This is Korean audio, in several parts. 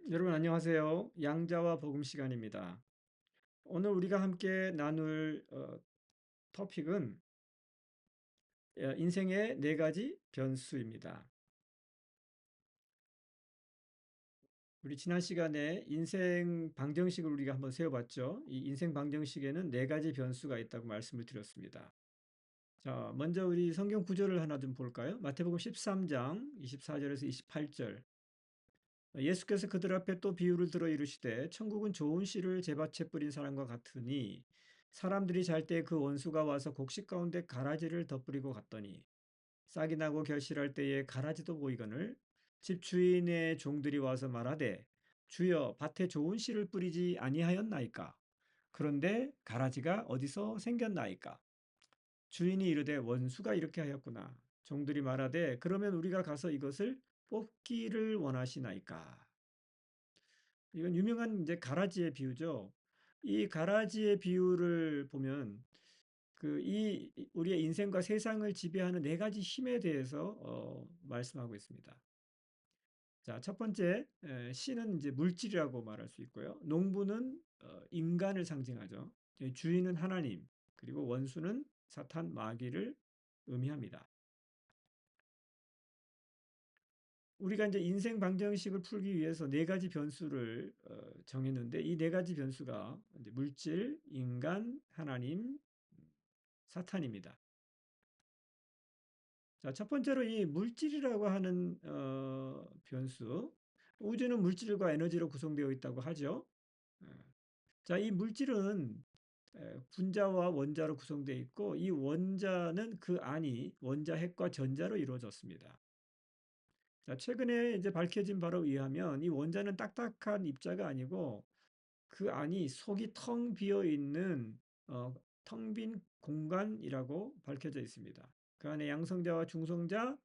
여러분 안녕하세요. 양자와 복음 시간입니다. 오늘 우리가 함께 나눌 토픽은 인생의 네 가지 변수입니다. 우리 지난 시간에 인생 방정식을 우리가 한번 세워봤죠. 이 인생 방정식에는 네 가지 변수가 있다고 말씀을 드렸습니다. 자, 먼저 우리 성경 구절을 하나 좀 볼까요? 마태복음 13장 24절에서 28절. 예수께서 그들 앞에 또 비유를 들어 이르시되 천국은 좋은 씨를 제밭에 뿌린 사람과 같으니 사람들이 잘 때 그 원수가 와서 곡식 가운데 가라지를 덧뿌리고 갔더니 싹이 나고 결실할 때에 가라지도 보이거늘 집 주인의 종들이 와서 말하되 주여 밭에 좋은 씨를 뿌리지 아니하였나이까 그런데 가라지가 어디서 생겼나이까 주인이 이르되 원수가 이렇게 하였구나 종들이 말하되 그러면 우리가 가서 이것을 뽑기를 원하시나이까. 이건 유명한 이제 가라지의 비유죠. 이 가라지의 비유를 보면 우리의 인생과 세상을 지배하는 네 가지 힘에 대해서 말씀하고 있습니다. 자, 첫 번째 씨는 이제 물질이라고 말할 수 있고요. 농부는 인간을 상징하죠. 주인은 하나님, 그리고 원수는 사탄 마귀를 의미합니다. 우리가 이제 인생 방정식을 풀기 위해서 네 가지 변수를 정했는데 이 네 가지 변수가 이제 물질, 인간, 하나님, 사탄입니다. 자, 첫 번째로 이 물질이라고 하는 변수, 우주는 물질과 에너지로 구성되어 있다고 하죠. 예. 자, 이 물질은 분자와 원자로 구성되어 있고 이 원자는 그 안이 원자 핵과 전자로 이루어졌습니다. 자, 최근에 이제 밝혀진 바로 의하면 이 원자는 딱딱한 입자가 아니고 그 안이 속이 텅 비어 있는 어, 텅 빈 공간이라고 밝혀져 있습니다. 그 안에 양성자와 중성자,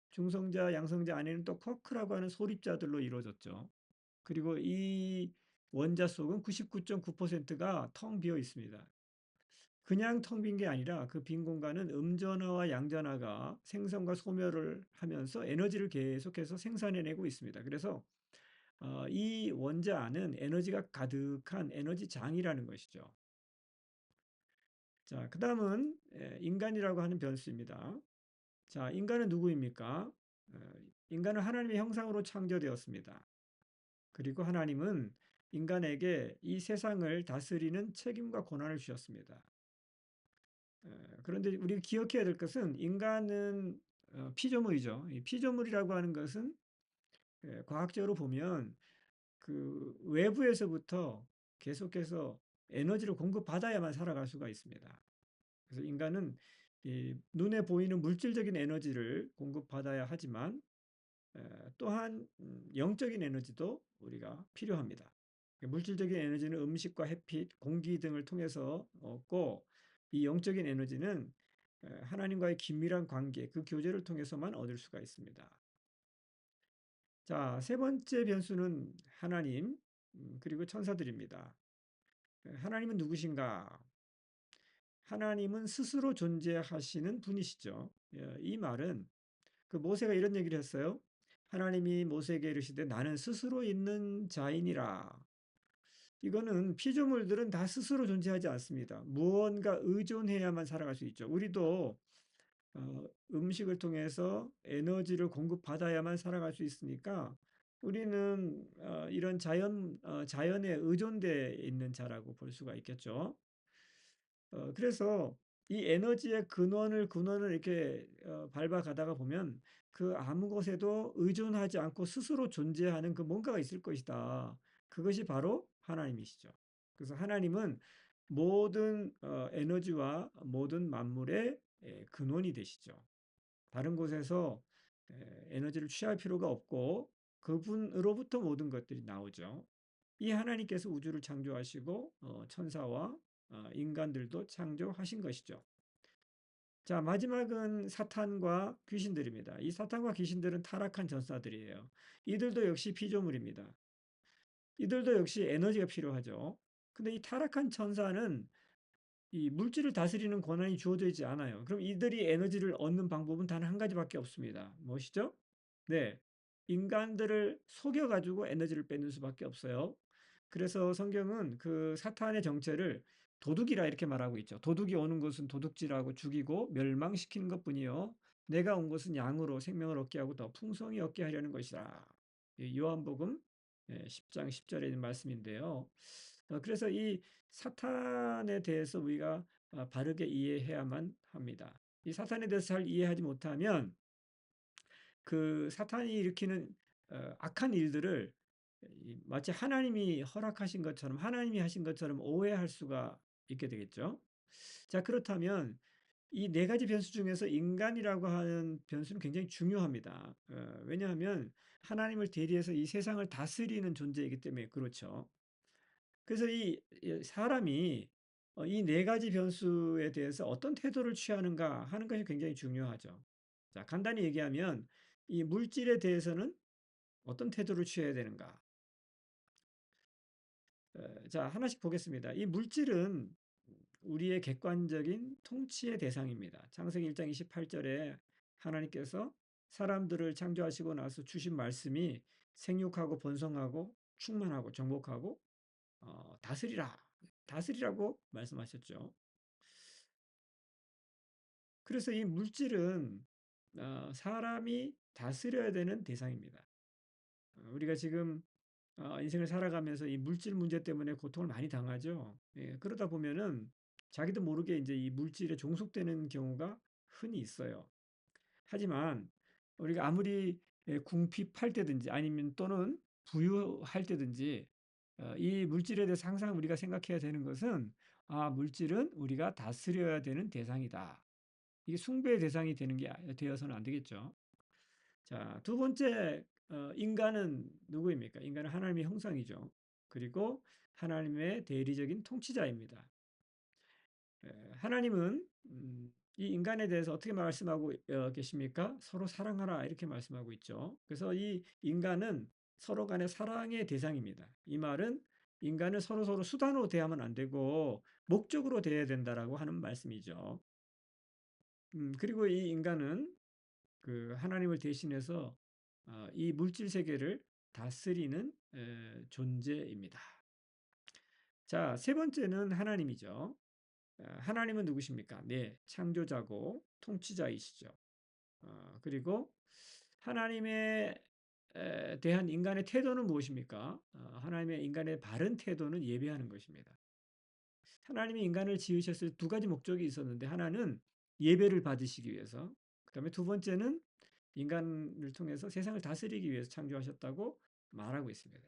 중성자, 양성자 안에는 또 쿼크라고 하는 소립자들로 이루어졌죠. 그리고 이 원자 속은 99.9%가 텅 비어 있습니다. 그냥 텅 빈 게 아니라 그 빈 공간은 음전하와 양전하가 생성과 소멸을 하면서 에너지를 계속해서 생산해내고 있습니다. 그래서 이 원자 안은 에너지가 가득한 에너지 장이라는 것이죠. 자, 그 다음은 인간이라고 하는 변수입니다. 자, 인간은 누구입니까? 어, 인간은 하나님의 형상으로 창조되었습니다. 그리고 하나님은 인간에게 이 세상을 다스리는 책임과 권한을 주셨습니다. 그런데 우리가 기억해야 될 것은 인간은 피조물이죠. 이 피조물이라고 하는 것은 과학적으로 보면 그 외부에서부터 계속해서 에너지를 공급받아야만 살아갈 수가 있습니다. 그래서 인간은 이 눈에 보이는 물질적인 에너지를 공급받아야 하지만 또한 영적인 에너지도 우리가 필요합니다. 물질적인 에너지는 음식과 햇빛, 공기 등을 통해서 얻고 이 영적인 에너지는 하나님과의 긴밀한 관계, 그 교제를 통해서만 얻을 수가 있습니다. 자, 세 번째 변수는 하나님, 그리고 천사들입니다. 하나님은 누구신가? 하나님은 스스로 존재하시는 분이시죠. 이 말은 그 모세가 이런 얘기를 했어요. 하나님이 모세에게 이르시되 나는 스스로 있는 자이니라. 이거는 피조물들은 다 스스로 존재하지 않습니다. 무언가 의존해야만 살아갈 수 있죠. 우리도 음식을 통해서 에너지를 공급받아야만 살아갈 수 있으니까 우리는 이런 자연에 의존되어 있는 자라고 볼 수가 있겠죠. 그래서 이 에너지의 근원을 이렇게 밟아가다가 보면 그 아무 것에도 의존하지 않고 스스로 존재하는 그 뭔가가 있을 것이다. 그것이 바로 하나님이시죠. 그래서 하나님은 모든 에너지와 모든 만물의 근원이 되시죠. 다른 곳에서 에너지를 취할 필요가 없고 그분으로부터 모든 것들이 나오죠. 이 하나님께서 우주를 창조하시고 천사와 인간들도 창조하신 것이죠. 자, 마지막은 사탄과 귀신들입니다. 이 사탄과 귀신들은 타락한 전사들이에요. 이들도 역시 피조물입니다. 이들도 역시 에너지가 필요하죠. 근데 이 타락한 천사는 이 물질을 다스리는 권한이 주어져 있지 않아요. 그럼 이들이 에너지를 얻는 방법은 단 한 가지밖에 없습니다. 무엇이죠? 네. 인간들을 속여가지고 에너지를 뺏는 수밖에 없어요. 그래서 성경은 그 사탄의 정체를 도둑이라 이렇게 말하고 있죠. 도둑이 오는 것은 도둑질하고 죽이고 멸망시키는 것뿐이요. 내가 온 것은 양으로 생명을 얻게 하고 더 풍성히 얻게 하려는 것이라. 요한복음 10장 10절에 있는 말씀인데요. 그래서 이 사탄에 대해서 우리가 바르게 이해해야만 합니다. 이 사탄에 대해서 잘 이해하지 못하면 그 사탄이 일으키는 악한 일들을 마치 하나님이 허락하신 것처럼 하나님이 하신 것처럼 오해할 수가 있게 되겠죠. 자, 그렇다면 이 네 가지 변수 중에서 인간이라고 하는 변수는 굉장히 중요합니다. 왜냐하면 하나님을 대리해서 이 세상을 다스리는 존재이기 때문에 그렇죠. 그래서 이 사람이 이 네 가지 변수에 대해서 어떤 태도를 취하는가 하는 것이 굉장히 중요하죠. 자, 간단히 얘기하면 이 물질에 대해서는 어떤 태도를 취해야 되는가? 자, 하나씩 보겠습니다. 이 물질은 우리의 객관적인 통치의 대상입니다. 창세기 1장 28절에 하나님께서 사람들을 창조하시고 나서 주신 말씀이 생육하고 번성하고 충만하고 정복하고 다스리라. 다스리라고 말씀하셨죠. 그래서 이 물질은 사람이 다스려야 되는 대상입니다. 우리가 지금 인생을 살아가면서 이 물질 문제 때문에 고통을 많이 당하죠. 예, 그러다 보면은 자기도 모르게 이제 이 물질에 종속되는 경우가 흔히 있어요. 하지만 우리가 아무리 궁핍할 때든지 아니면 또는 부유할 때든지 이 물질에 대해서 항상 우리가 생각해야 되는 것은 물질은 우리가 다스려야 되는 대상이다. 이게 숭배의 대상이 되는 게 되어서는 안 되겠죠. 자, 두 번째 인간은 누구입니까? 인간은 하나님의 형상이죠. 그리고 하나님의 대리적인 통치자입니다. 하나님은 이 인간에 대해서 어떻게 말씀하고 계십니까? 서로 사랑하라 이렇게 말씀하고 있죠. 그래서 이 인간은 서로 간의 사랑의 대상입니다. 이 말은 인간을 서로 수단으로 대하면 안 되고 목적으로 대해야 된다라고 하는 말씀이죠. 그리고 이 인간은 그 하나님을 대신해서 이 물질 세계를 다스리는 존재입니다. 자, 세 번째는 하나님이죠. 하나님은 누구십니까? 네, 창조자고 통치자이시죠. 그리고 하나님에 대한 인간의 태도는 무엇입니까? 하나님의 인간의 바른 태도는 예배하는 것입니다. 하나님이 인간을 지으셨을 때 두 가지 목적이 있었는데 하나는 예배를 받으시기 위해서, 그다음에 두 번째는 인간을 통해서 세상을 다스리기 위해서 창조하셨다고 말하고 있습니다.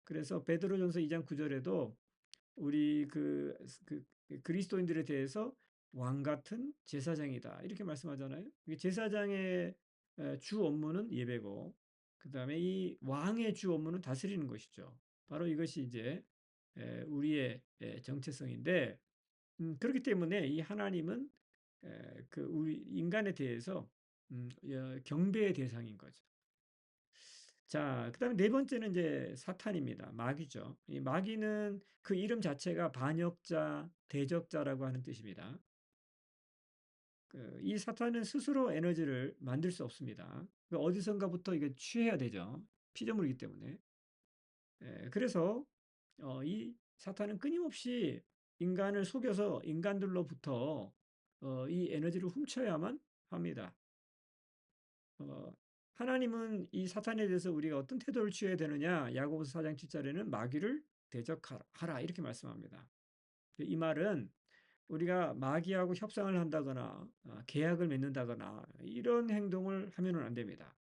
그래서 베드로전서 2장 9절에도 우리 그 그리스도인들에 대해서 왕 같은 제사장이다 이렇게 말씀하잖아요. 제사장의 주 업무는 예배고, 그 다음에 이 왕의 주 업무는 다스리는 것이죠. 바로 이것이 이제 우리의 정체성인데, 그렇기 때문에 이 하나님은 그 우리 인간에 대해서 경배의 대상인 거죠. 자, 그다음에 네 번째는 이제 사탄입니다. 마귀죠. 이 마귀는 그 이름 자체가 반역자, 대적자라고 하는 뜻입니다. 이 사탄은 스스로 에너지를 만들 수 없습니다. 어디선가부터 이게 취해야 되죠. 피조물이기 때문에. 그래서 이 사탄은 끊임없이 인간을 속여서 인간들로부터 이 에너지를 훔쳐야만 합니다. 어, 하나님은 이 사탄에 대해서 우리가 어떤 태도를 취해야 되느냐? 야고보서 4장 7절에는 마귀를 대적하라 이렇게 말씀합니다. 이 말은 우리가 마귀하고 협상을 한다거나 계약을 맺는다거나 이런 행동을 하면은 안 됩니다.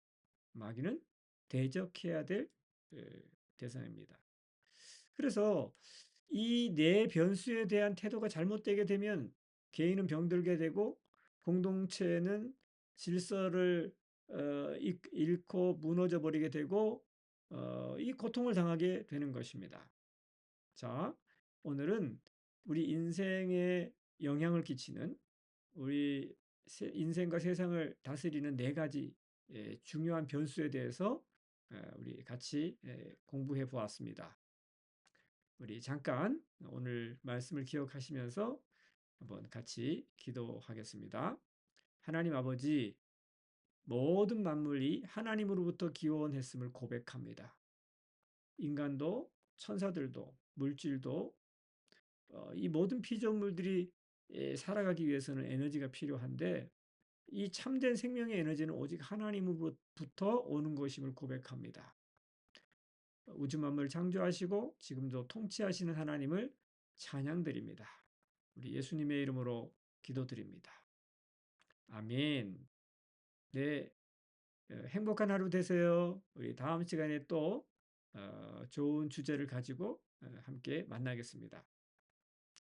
마귀는 대적해야 될 대상입니다. 그래서 이 네 변수에 대한 태도가 잘못되게 되면 개인은 병들게 되고 공동체는 질서를 잃고 무너져 버리게 되고 이 고통을 당하게 되는 것입니다. 자, 오늘은 우리 인생에 영향을 끼치는 우리 인생과 세상을 다스리는 네 가지 중요한 변수에 대해서 우리 같이 공부해 보았습니다. 우리 잠깐 오늘 말씀을 기억하시면서 한번 같이 기도하겠습니다. 하나님 아버지, 모든 만물이 하나님으로부터 기원했음을 고백합니다. 인간도 천사들도 물질도 이 모든 피조물들이 살아가기 위해서는 에너지가 필요한데 이 참된 생명의 에너지는 오직 하나님으로부터 오는 것임을 고백합니다. 우주 만물을 창조하시고 지금도 통치하시는 하나님을 찬양드립니다. 우리 예수님의 이름으로 기도드립니다. 아멘. 네, 행복한 하루 되세요. 우리 다음 시간에 또 좋은 주제를 가지고 함께 만나겠습니다.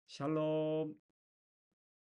샬롬.